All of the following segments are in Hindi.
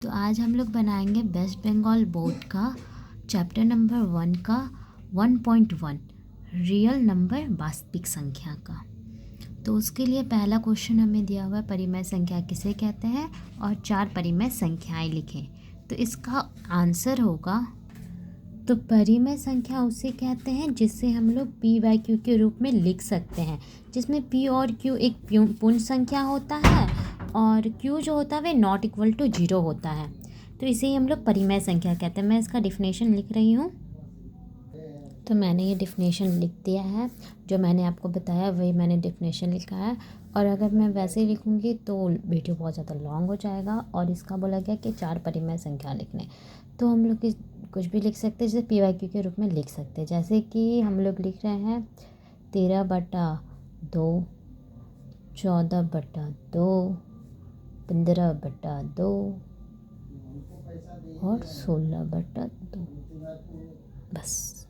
तो आज हम लोग बनाएंगे वेस्ट बंगाल बोर्ड का चैप्टर नंबर 1 का 1.1 रियल नंबर वास्तविक संख्या का। तो उसके लिए पहला क्वेश्चन हमें दिया हुआ है परिमेय संख्या किसे कहते हैं और 4 परिमेय संख्याएं लिखें। तो इसका आंसर होगा, तो परिमेय संख्या उसे कहते हैं जिससे हम लोग पी बाई क्यू के रूप में लिख सकते हैं, जिसमें पी और क्यू एक पूर्ण संख्या होता है और क्यू जो होता है वह नॉट इक्वल टू 0 होता है। तो इसे ही हम लोग परिमेय संख्या कहते हैं। मैं इसका डिफिनेशन लिख रही हूँ। तो मैंने ये डिफिनेशन लिख दिया है, जो मैंने आपको बताया वही मैंने डिफिनेशन लिखा है। और अगर मैं वैसे ही लिखूँगी तो वीडियो बहुत ज़्यादा लॉन्ग हो जाएगा। और इसका बोला गया कि 4 परिमेय संख्या लिखने, तो हम लोग कुछ भी लिख सकते हैं, जैसे पी वाई क्यू के रूप में लिख सकते हैं। जैसे कि हम लोग लिख रहे हैं 13/2, 14/2, 15/2 और 16/2, बस।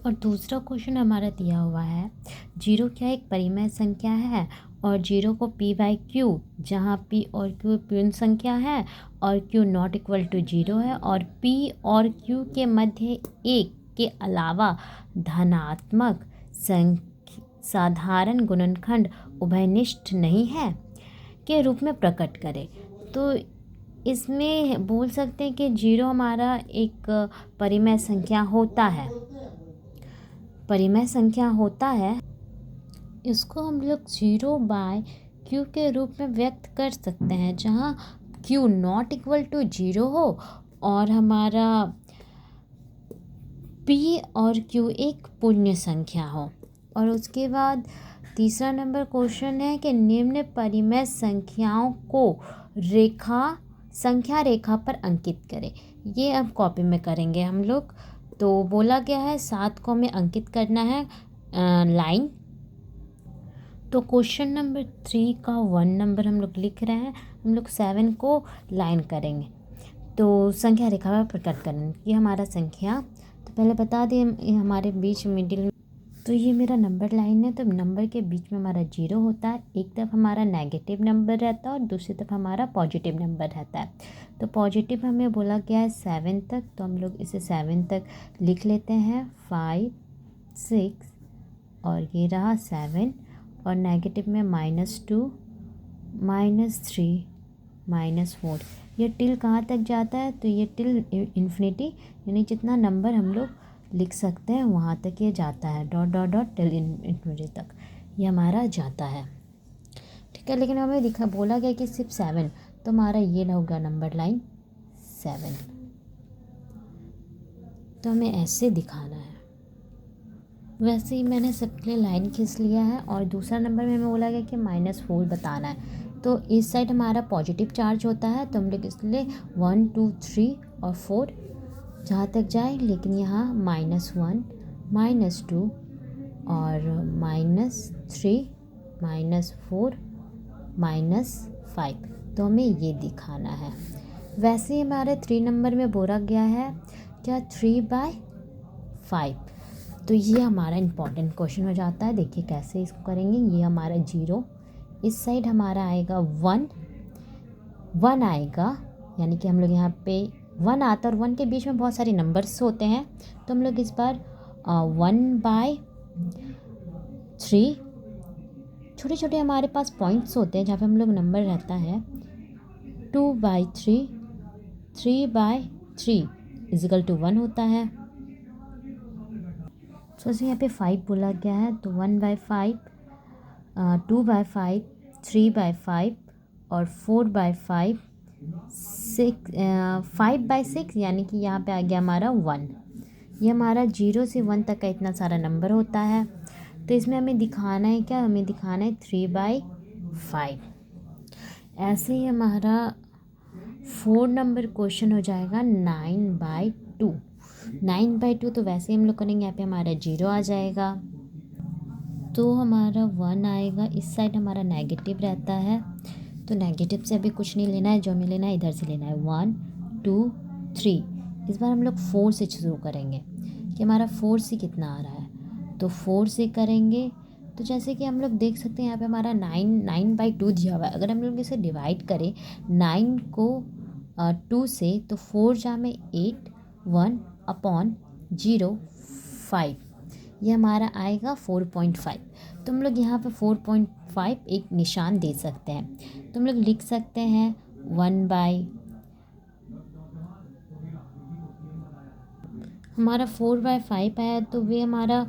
और दूसरा क्वेश्चन हमारा दिया हुआ है, 0 क्या एक परिमेय संख्या है और 0 को पी बाई क्यू, जहाँ पी और क्यू पूर्ण संख्या है और क्यू नॉट इक्वल टू 0 है और पी और क्यू के मध्य 1 के अलावा धनात्मक साधारण गुणनखंड उभयनिष्ठ नहीं है के रूप में प्रकट करें। तो इसमें बोल सकते हैं कि 0 हमारा एक परिमेय संख्या होता है, इसको हम लोग 0 बाय क्यू के रूप में व्यक्त कर सकते हैं, जहाँ क्यू नॉट इक्वल टू 0 हो और हमारा पी और क्यू एक पूर्ण संख्या हो। और उसके बाद तीसरा नंबर क्वेश्चन है कि निम्न परिमेय संख्याओं को संख्या रेखा पर अंकित करें। ये अब कॉपी में करेंगे हम लोग। तो बोला गया है 7 को हमें अंकित करना है लाइन। तो क्वेश्चन नंबर 3 का 1 नंबर हम लोग लिख रहे हैं, हम लोग 7 को लाइन करेंगे। तो संख्या रेखा पर प्रकट करेंगे कि हमारा संख्या, तो पहले बता दें हमारे बीच मिडिल में, तो ये मेरा नंबर लाइन है। तो नंबर के बीच में हमारा 0 होता है, एक तरफ हमारा नेगेटिव नंबर रहता है और दूसरी तरफ हमारा पॉजिटिव नंबर रहता है। तो पॉजिटिव हमें बोला गया है 7 तक, तो हम लोग इसे 7 तक लिख लेते हैं, 5, 6 और ये रहा 7। और नेगेटिव में -2, -3, -4। ये टिल कहाँ तक जाता है, तो ये टिल इन्फिनिटी, यानी जितना नंबर हम लोग लिख सकते हैं वहाँ तक ये जाता है, dot dot dot till infinity तक ये हमारा जाता है। ठीक है, लेकिन हमें बोला गया कि सिर्फ 7, तो हमारा ये होगा नंबर लाइन 7। तो हमें ऐसे दिखाना है। वैसे ही मैंने सबके लिए लाइन खींच लिया है। और दूसरा नंबर में हमें बोला गया कि -4 बताना है। तो इस साइड हमारा पॉजिटिव चार्ज होता है, तो हम लोग इसलिए 1, 2, 3 और 4 जहाँ तक जाए, लेकिन यहाँ -1, -2 और -3, -4, -5, तो हमें ये दिखाना है। वैसे ही हमारे 3 नंबर में बोला गया है क्या 3/5। तो ये हमारा इम्पॉर्टेंट क्वेश्चन हो जाता है। देखिए कैसे इसको करेंगे। ये हमारा 0, इस साइड हमारा आएगा 1 आएगा, यानी कि हम लोग यहाँ पे 1 आता है और 1 के बीच में बहुत सारे नंबर्स होते हैं, तो हम लोग इस बार 1/3, छोटे छोटे हमारे पास पॉइंट्स होते हैं जहाँ पे हम लोग नंबर रहता है, 2/3, 3/3 इजिकल टू 1 होता है। तो यहाँ पे 5 बोला गया है, तो 1/5, 2/5, 3/5 और 4/5, 5/6, यानी कि यहाँ पे आ गया हमारा 1। ये हमारा 0 से 1 तक का इतना सारा नंबर होता है। तो इसमें हमें दिखाना है क्या, हमें दिखाना है 3/5। ऐसे ही हमारा 4 नंबर क्वेश्चन हो जाएगा 9/2। 9/2 तो वैसे हम लोग करेंगे, यहाँ पे हमारा 0 आ जाएगा, तो हमारा 1 आएगा। इस साइड हमारा नेगेटिव रहता है, तो नेगेटिव से अभी कुछ नहीं लेना है, जो हमें लेना है इधर से लेना है, 1, 2, 3। इस बार हम लोग 4 से शुरू करेंगे कि हमारा 4 से कितना आ रहा है, तो 4 से करेंगे तो जैसे कि हम लोग देख सकते हैं यहाँ पे हमारा 9/2 दिया हुआ है। अगर हम लोग इसे डिवाइड करें 9 को 2 से, तो 4 जा में 8, 1/0, 5, ये हमारा आएगा 4.5। तो हम लोग यहाँ पे 4.5 एक निशान दे सकते हैं। तो हम लोग लिख सकते हैं 4/5 है, तो वे हमारा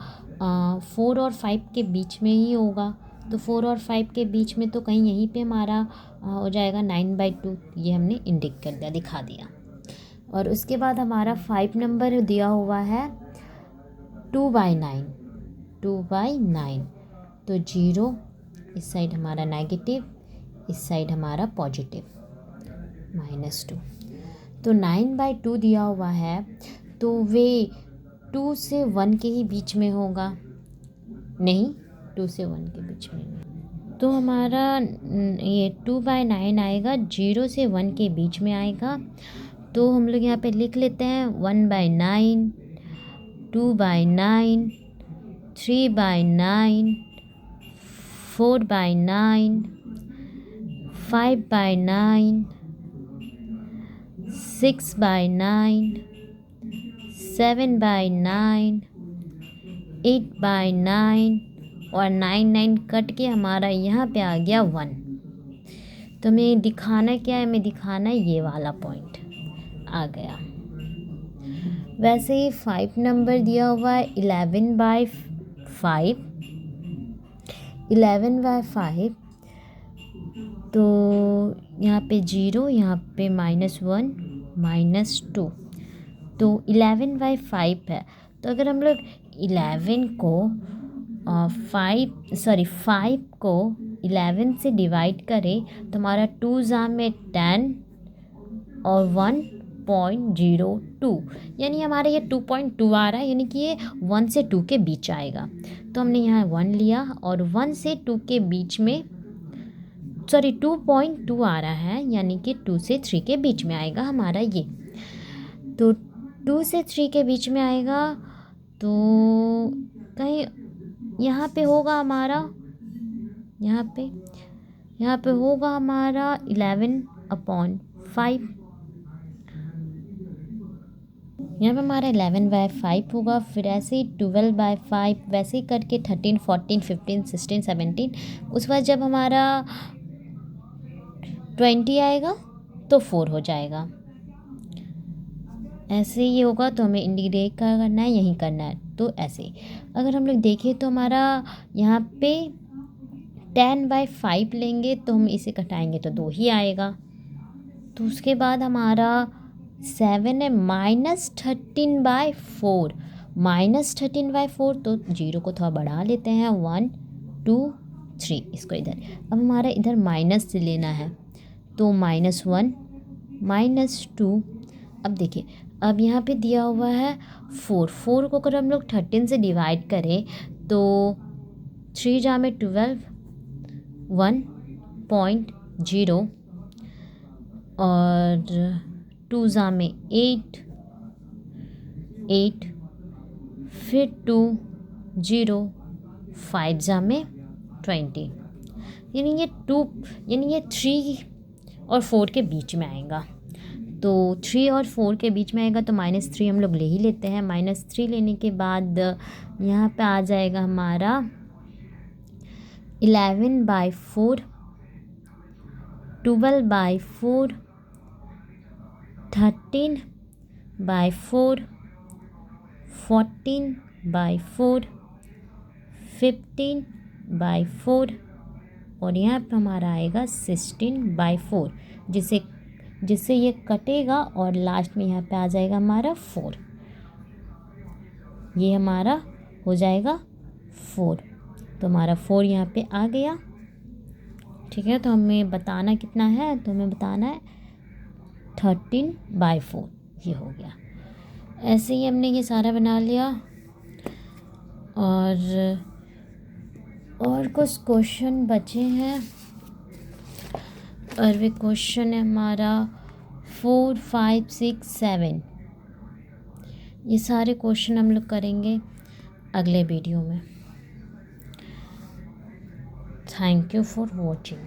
4 और 5 के बीच में ही होगा। तो 4 और 5 के बीच में तो कहीं यहीं पे हमारा हो जाएगा 9/2। ये हमने इंडिक कर दिया, दिखा दिया। और उसके बाद हमारा 5 नंबर दिया हुआ है 2/9, 2/9। तो 0 इस साइड हमारा नेगेटिव, इस साइड हमारा पॉजिटिव, -2। तो 9/2 दिया हुआ है, तो वे 2 से 1 के ही बीच में होगा। नहीं, 2 से 1 के बीच में नहीं। तो हमारा ये 2/9 आएगा, 0 से 1 के बीच में आएगा। तो हम लोग यहाँ पे लिख लेते हैं 1/9, 2/9, 3/9, 4/9, 5/9, 6/9, 7/9, 8/9 और 9 कट के हमारा यहाँ पे आ गया 1। तो हमें दिखाना क्या है, हमें दिखाना है ये वाला पॉइंट आ गया। वैसे ही 5 नंबर दिया हुआ है 11/5, 11/5। तो यहाँ पे 0, यहाँ पे -1, -2। तो 11/5 है। तो अगर हम लोग 5 को 11 से डिवाइड करें तो हमारा 2 जा में 10 और 1.02, यानी हमारा ये 2.2 आ रहा है, यानी कि ये 1 से 2 के बीच आएगा। तो हमने यहाँ 1 लिया और 1 से 2 के बीच में 2.2 आ रहा है, यानी कि 2 से 3 के बीच में आएगा हमारा ये। तो 2 से 3 के बीच में आएगा, तो कहीं यहाँ पे होगा हमारा, यहाँ पे होगा हमारा 11/5। यहाँ पे हमारा 11/5 होगा। फिर ऐसे ही 12/5, वैसे ही करके 13, 14, 15, 16, 17। उस बाद जब हमारा 20 आएगा तो 4 हो जाएगा। ऐसे ही होगा। तो हमें इंडिकेट क्या करना है, यहीं करना है। तो ऐसे अगर हम लोग देखें तो हमारा यहाँ पे 10/5 लेंगे तो हम इसे घटाएंगे तो 2 ही आएगा। तो उसके बाद हमारा 7 है -13/4, -13/4। तो 0 को थोड़ा बढ़ा लेते हैं, 1, 2, 3 इसको इधर। अब हमारा इधर माइनस से लेना है, तो -1, -2। अब देखिए, अब यहाँ पे दिया हुआ है 4 को अगर हम लोग 13 से डिवाइड करें तो 3 जा में 12, 1.0 और 2 जा में 8, फिर 2, 0, 5 जा में 20, यानी ये 3 और 4 के बीच में आएगा। तो 3 और 4 के बीच में आएगा, तो -3 हम लोग ले ही लेते हैं। -3 लेने के बाद यहाँ पे आ जाएगा हमारा 11/4, 12/4, 13/4, 14/4, 15/4 और यहाँ पे हमारा आएगा 16/4, जिससे ये कटेगा और लास्ट में यहाँ पे आ जाएगा हमारा 4। ये हमारा हो जाएगा 4। तो हमारा 4 यहाँ पे आ गया। ठीक है, तो हमें बताना कितना है, तो हमें बताना है 13/4। ये हो गया। ऐसे ही हमने ये सारा बना लिया। और कुछ क्वेश्चन बचे हैं, और वे क्वेश्चन है हमारा 4, 5, 6, 7। ये सारे क्वेश्चन हम लोग करेंगे अगले वीडियो में। Thank you for watching.